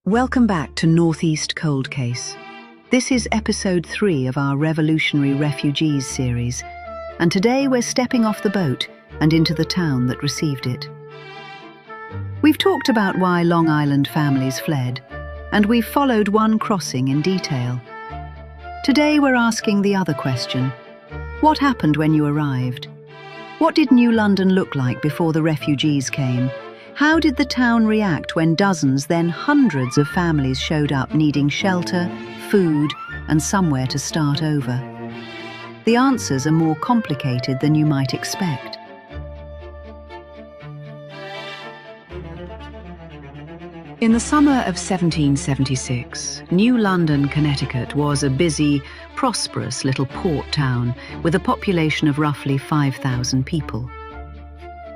Welcome back to Northeast Cold Case. This is episode 3 of our Revolutionary Refugees series, and today we're stepping off the boat and into the town that received it. We've talked about why Long Island families fled, and we've followed one crossing in detail. Today we're asking the other question: what happened when you arrived? What did New London look like before the refugees came? How did the town react when dozens, then hundreds of families showed up needing shelter, food, and somewhere to start over? The answers are more complicated than you might expect. In the summer of 1776, New London, Connecticut was a busy, prosperous little port town with a population of roughly 5,000 people.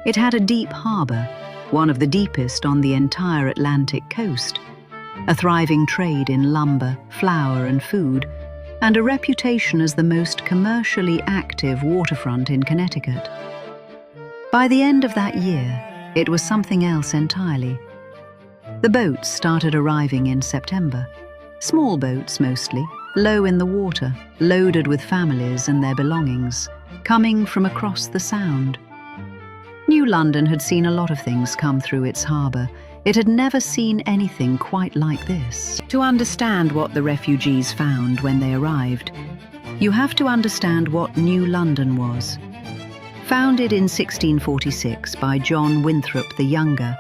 It had a deep harbour, one of the deepest on the entire Atlantic coast, a thriving trade in lumber, flour and food, and a reputation as the most commercially active waterfront in Connecticut. By the end of that year, it was something else entirely. The boats started arriving in September. Small boats mostly, low in the water, loaded with families and their belongings, coming from across the Sound. New London had seen a lot of things come through its harbour. It had never seen anything quite like this. To understand what the refugees found when they arrived, you have to understand what New London was. Founded in 1646 by John Winthrop the Younger,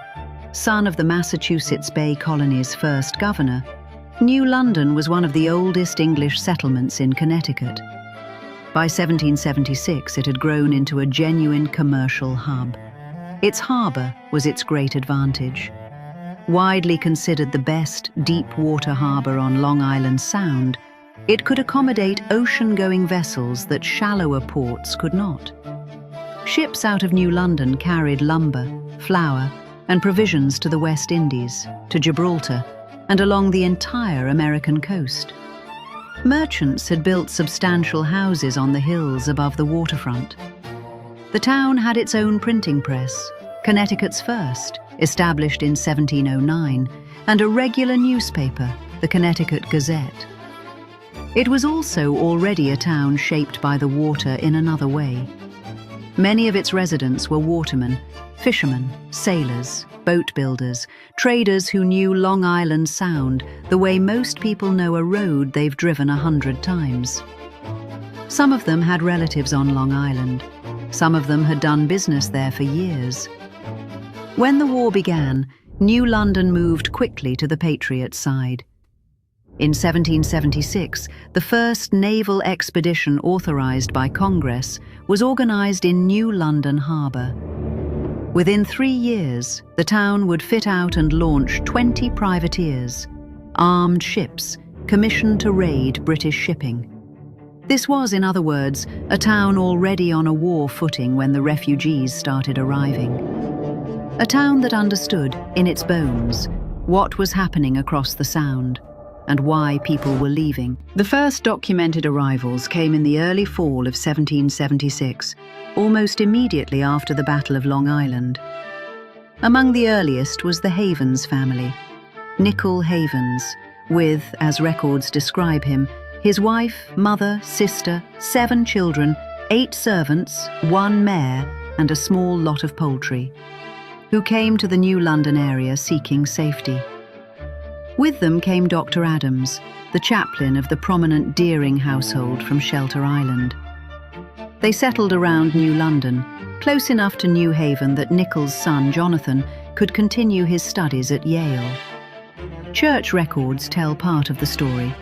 son of the Massachusetts Bay Colony's first governor, New London was one of the oldest English settlements in Connecticut. By 1776, it had grown into a genuine commercial hub. Its harbour was its great advantage. Widely considered the best deep-water harbour on Long Island Sound, it could accommodate ocean-going vessels that shallower ports could not. Ships out of New London carried lumber, flour, and provisions to the West Indies, to Gibraltar, and along the entire American coast. Merchants had built substantial houses on the hills above the waterfront. The town had its own printing press, Connecticut's first, established in 1709, and a regular newspaper, the Connecticut Gazette. It was also already a town shaped by the water in another way. Many of its residents were watermen, fishermen, sailors, boat builders, traders who knew Long Island Sound the way most people know a road they've driven 100 times. Some of them had relatives on Long Island. Some of them had done business there for years. When the war began, New London moved quickly to the Patriot side. In 1776, the first naval expedition authorized by Congress was organized in New London Harbour. Within 3 years, the town would fit out and launch 20 privateers, armed ships commissioned to raid British shipping. This was, in other words, a town already on a war footing when the refugees started arriving. A town that understood, in its bones, what was happening across the Sound and why people were leaving. The first documented arrivals came in the early fall of 1776, almost immediately after the Battle of Long Island. Among the earliest was the Havens family, Nicol Havens, with, as records describe him, his wife, mother, sister, 7 children, 8 servants, 1 mare, and a small lot of poultry, who came to the New London area seeking safety. With them came Dr. Adams, the chaplain of the prominent Deering household from Shelter Island. They settled around New London, close enough to New Haven that Nicol's son, Jonathan, could continue his studies at Yale. Church records tell part of the story.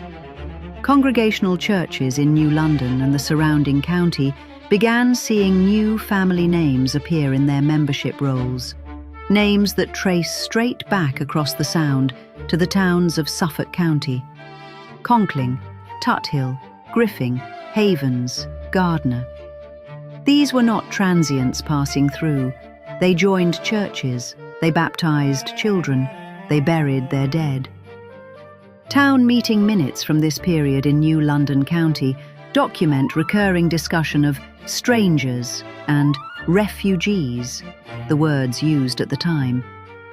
Congregational churches in New London and the surrounding county began seeing new family names appear in their membership rolls, names that trace straight back across the Sound to the towns of Suffolk County: Conkling, Tuthill, Griffin, Havens, Gardner. These were not transients passing through. They joined churches, they baptized children, they buried their dead. Town meeting minutes from this period in New London County document recurring discussion of strangers and refugees, the words used at the time,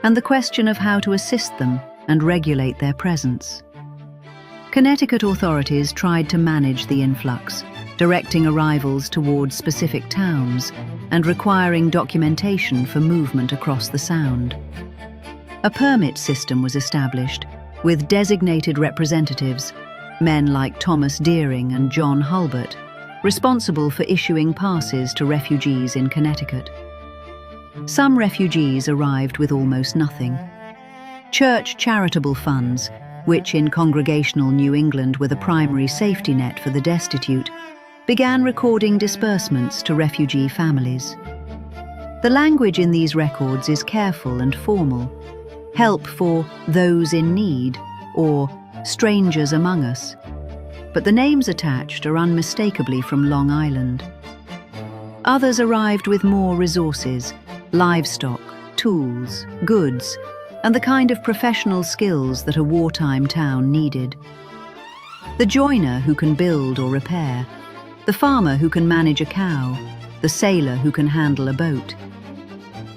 and the question of how to assist them and regulate their presence. Connecticut authorities tried to manage the influx, directing arrivals towards specific towns and requiring documentation for movement across the Sound. A permit system was established, with designated representatives, men like Thomas Deering and John Hulbert, responsible for issuing passes to refugees in Connecticut. Some refugees arrived with almost nothing. Church charitable funds, which in Congregational New England were the primary safety net for the destitute, began recording disbursements to refugee families. The language in these records is careful and formal. Help for those in need or strangers among us. But the names attached are unmistakably from Long Island. Others arrived with more resources, livestock, tools, goods, and the kind of professional skills that a wartime town needed. The joiner who can build or repair, the farmer who can manage a cow, the sailor who can handle a boat.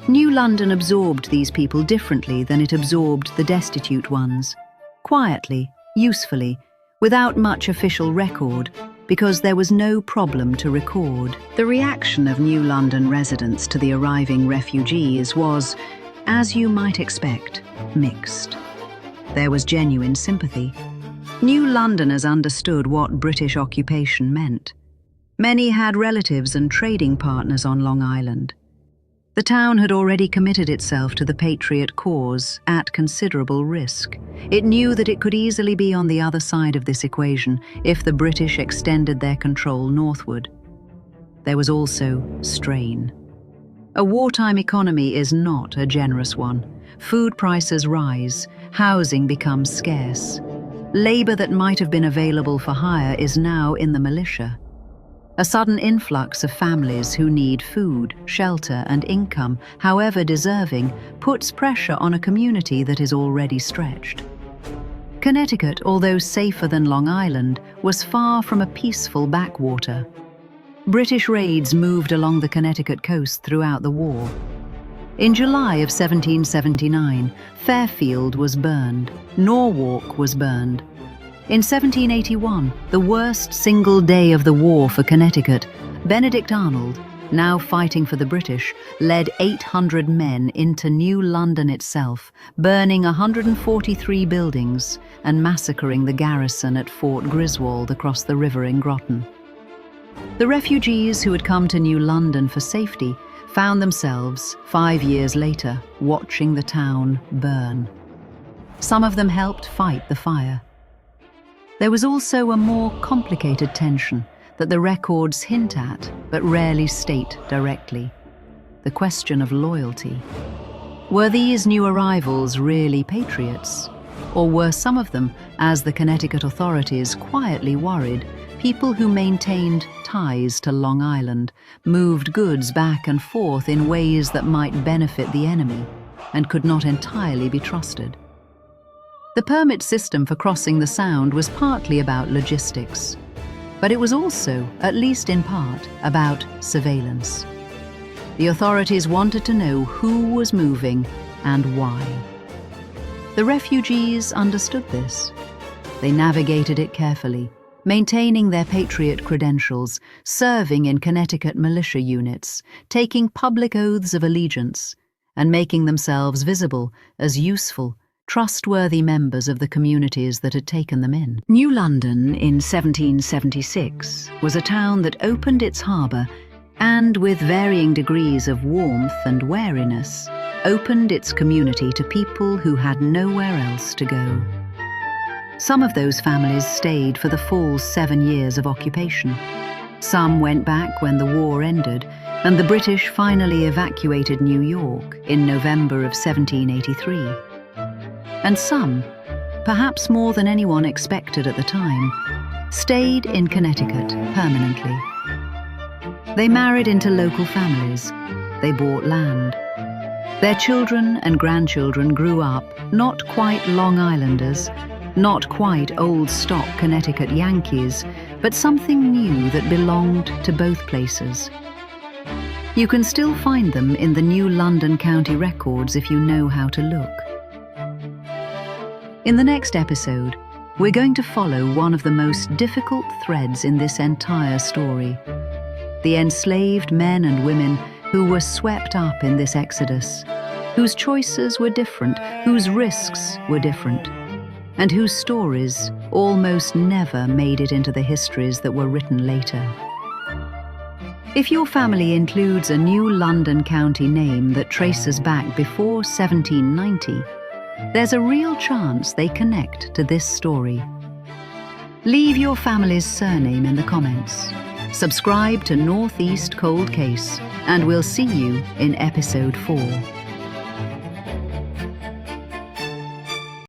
New London absorbed these people differently than it absorbed the destitute ones, quietly, usefully, without much official record, because there was no problem to record. The reaction of New London residents to the arriving refugees was, as you might expect, mixed. There was genuine sympathy. New Londoners understood what British occupation meant. Many had relatives and trading partners on Long Island. The town had already committed itself to the Patriot cause at considerable risk. It knew that it could easily be on the other side of this equation if the British extended their control northward. There was also strain. A wartime economy is not a generous one. Food prices rise, housing becomes scarce. Labor that might have been available for hire is now in the militia. A sudden influx of families who need food, shelter, and income, however deserving, puts pressure on a community that is already stretched. Connecticut, although safer than Long Island, was far from a peaceful backwater. British raids moved along the Connecticut coast throughout the war. In July of 1779, Fairfield was burned, Norwalk was burned. In 1781, the worst single day of the war for Connecticut, Benedict Arnold, now fighting for the British, led 800 men into New London itself, burning 143 buildings and massacring the garrison at Fort Griswold across the river in Groton. The refugees who had come to New London for safety found themselves, 5 years later, watching the town burn. Some of them helped fight the fire. There was also a more complicated tension that the records hint at, but rarely state directly: the question of loyalty. Were these new arrivals really patriots? Or were some of them, as the Connecticut authorities quietly worried, people who maintained ties to Long Island, moved goods back and forth in ways that might benefit the enemy, and could not entirely be trusted? The permit system for crossing the Sound was partly about logistics, but it was also, at least in part, about surveillance. The authorities wanted to know who was moving and why. The refugees understood this. They navigated it carefully, maintaining their patriot credentials, serving in Connecticut militia units, taking public oaths of allegiance, and making themselves visible as useful, trustworthy members of the communities that had taken them in. New London in 1776 was a town that opened its harbour and, with varying degrees of warmth and wariness, opened its community to people who had nowhere else to go. Some of those families stayed for the full 7 years of occupation. Some went back when the war ended, and the British finally evacuated New York in November of 1783. And some, perhaps more than anyone expected at the time, stayed in Connecticut permanently. They married into local families. They bought land. Their children and grandchildren grew up not quite Long Islanders, not quite old-stock Connecticut Yankees, but something new that belonged to both places. You can still find them in the New London County records if you know how to look. In the next episode, we're going to follow one of the most difficult threads in this entire story: the enslaved men and women who were swept up in this exodus, whose choices were different, whose risks were different, and whose stories almost never made it into the histories that were written later. If your family includes a new London county name that traces back before 1790, there's a real chance they connect to this story. Leave your family's surname in the comments. Subscribe to Northeast Cold Case, and we'll see you in episode 4.